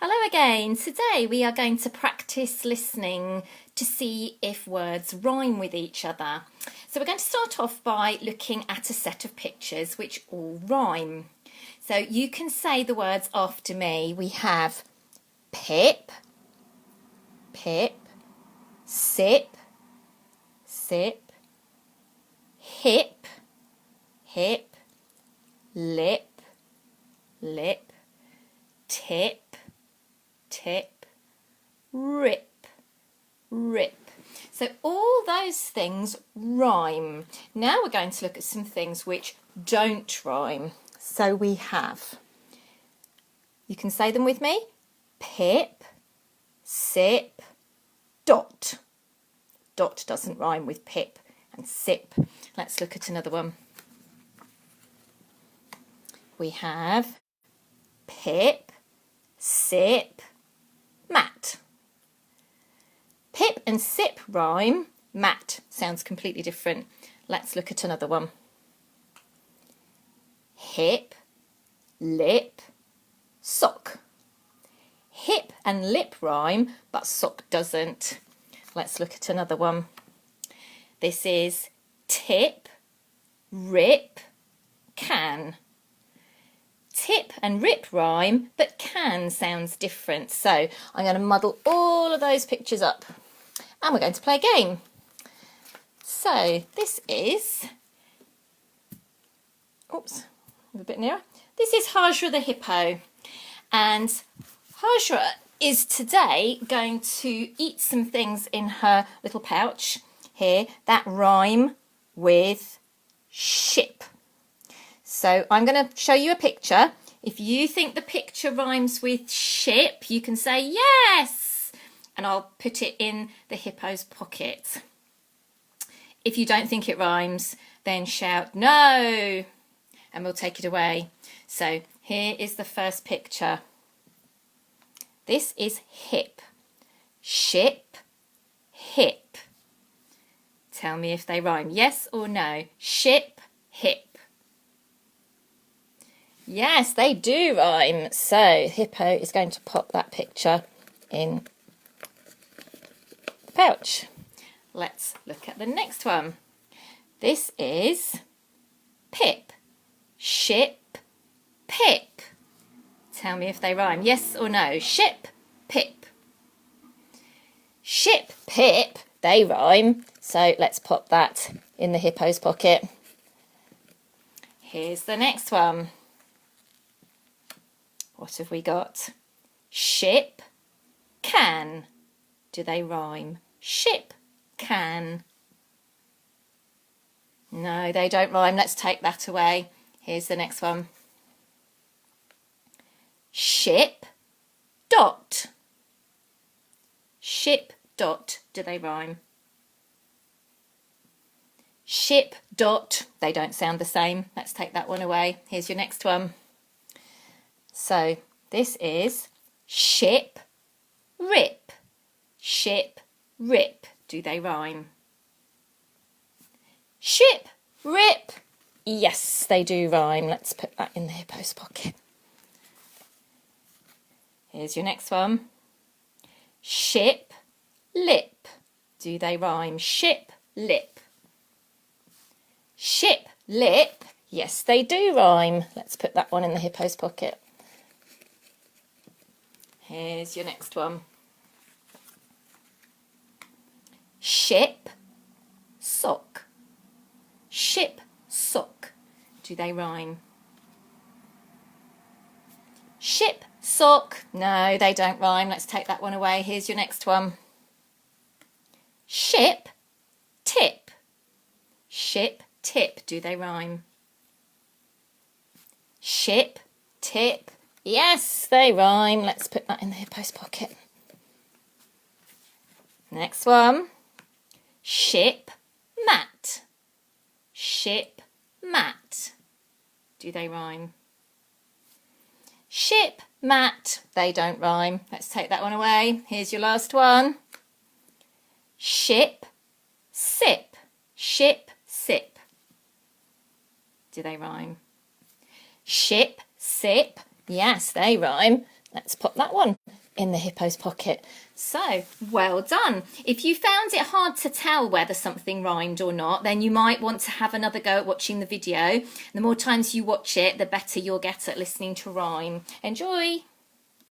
Hello again. Today we are going to practice listening to see if words rhyme with each other. So we're going to start off by looking at a set of pictures which all rhyme. So you can say the words after me. We have pip, pip, sip, sip, hip, hip, lip, lip, tip, tip, rip, rip. So all those things rhyme. Now we're going to look at some things which don't rhyme. So we have, you can say them with me, pip, sip, dot. Dot doesn't rhyme with pip and sip. Let's look at another one. We have pip, sip, mat. Pip and sip rhyme. Mat sounds completely different. Let's look at another one. Hip, lip, sock. Hip and lip rhyme, but sock doesn't. Let's look at another one. This is tip, rip, can. Tip and rip rhyme, but can sounds different. So I'm going to muddle all of those pictures up and we're going to play a game. So this is, oops, a bit nearer. This is Hajra the hippo, and Hajra is today going to eat some things in her little pouch here that rhyme with ship. So I'm going to show you a picture. If you think the picture rhymes with ship, you can say yes, and I'll put it in the hippo's pocket. If you don't think it rhymes, then shout no, and we'll take it away. So here is the first picture. This is hip, ship, hip. Tell me if they rhyme, yes or no. Ship, hip. Yes, they do rhyme. So Hippo is going to pop that picture in the pouch. Let's look at the next one. This is pip, ship, pip. Tell me if they rhyme, yes or no. Ship, pip. Ship, pip, they rhyme. So let's pop that in the hippo's pocket. Here's the next one. What have we got? Ship, can. Do they rhyme? Ship, can. No, they don't rhyme. Let's take that away. Here's the next one. Ship, dot. Ship, dot. Do they rhyme? Ship, dot. They don't sound the same. Let's take that one away. Here's your next one. So this is ship, rip. Ship, rip. Do they rhyme? Ship, rip. Yes, they do rhyme. Let's put that in the hippo's pocket. Here's your next one. Ship, lip. Do they rhyme? Ship, lip. Ship, lip. Yes, they do rhyme. Let's put that one in the hippo's pocket. Here's your next one. Ship, sock. Ship, sock. Do they rhyme? Ship, sock. No, they don't rhyme. Let's take that one away. Here's your next one. Ship, tip. Ship, tip. Do they rhyme? Ship, tip. Yes, they rhyme. Let's put that in the hippo's pocket. Next one. Ship, mat. Ship, mat. Do they rhyme? Ship, mat. They don't rhyme. Let's take that one away. Here's your last one. Ship, sip. Ship, sip. Do they rhyme? Ship, sip. Yes, they rhyme. Let's pop that one in the hippo's pocket. So, well done. If you found it hard to tell whether something rhymed or not, then you might want to have another go at watching the video. The more times you watch it, the better you'll get at listening to rhyme. Enjoy!